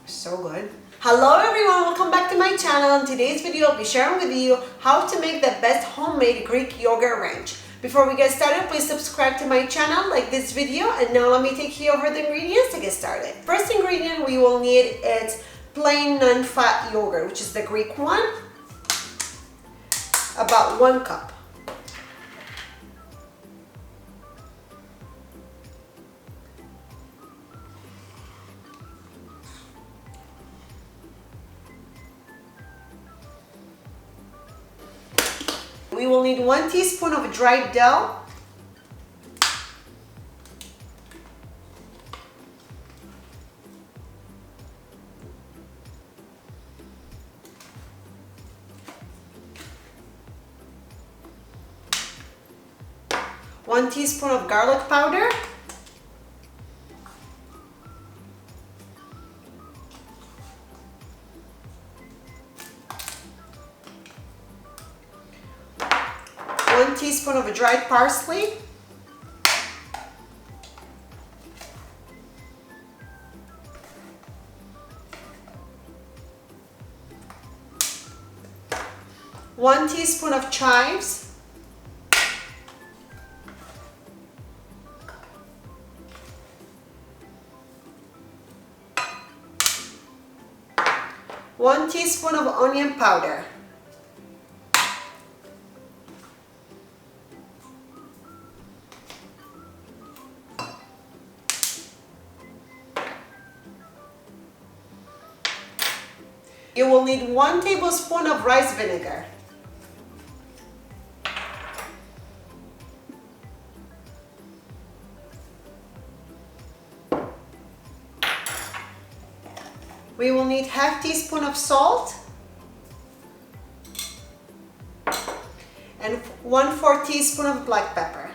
So good. Hello everyone, welcome back to my channel. In today's video, I'll be sharing with you how to make the best homemade Greek yogurt ranch. Before we get started, please subscribe to my channel, like this video, and now let me take you over the ingredients to get started. First ingredient we will need is plain non-fat yogurt, which is the Greek one, about 1 cup. We will need 1 teaspoon of dried dill, one teaspoon of garlic powder, one teaspoon of dried parsley, one teaspoon of chives, one teaspoon of onion powder, you will need 1 tablespoon of rice vinegar, we will need ½ teaspoon of salt and 1/4 teaspoon of black pepper.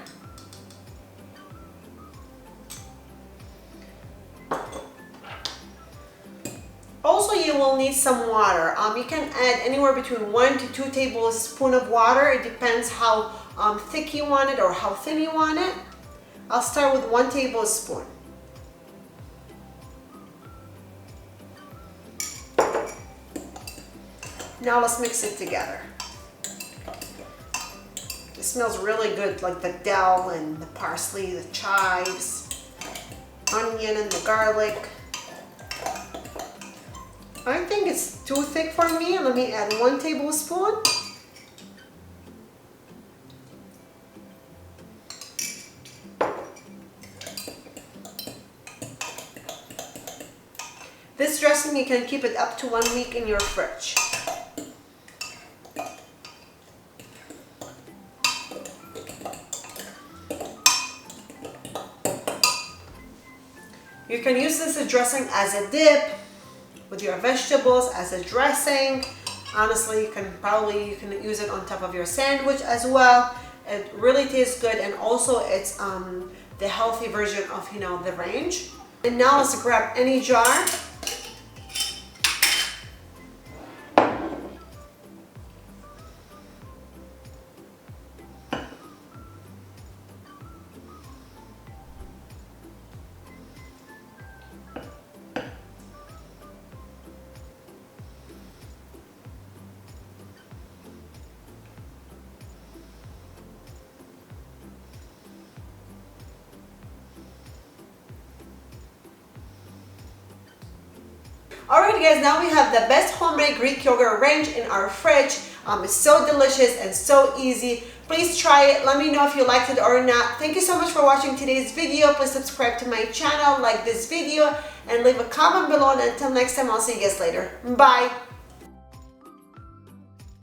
Also, you will need some water. You can add anywhere between 1 to 2 tablespoons of water. It depends how thick you want it or how thin you want it. I'll start with 1 tablespoon. Now let's mix it together. It smells really good, like the dill and the parsley, the chives, onion and the garlic. I think it's too thick for me. Let me add 1 tablespoon. This dressing, you can keep it up to 1 week in your fridge. You can use this dressing as a dip with your vegetables, as a dressing. Honestly, you can use it on top of your sandwich as well. It really tastes good, and also it's the healthy version of the ranch. And now let's grab any jar. Alright guys, now we have the best homemade Greek yogurt ranch in our fridge. It's so delicious and so easy. Please try it. Let me know if you liked it or not. Thank you so much for watching today's video. Please subscribe to my channel, like this video, and leave a comment below. And until next time, I'll see you guys later. Bye!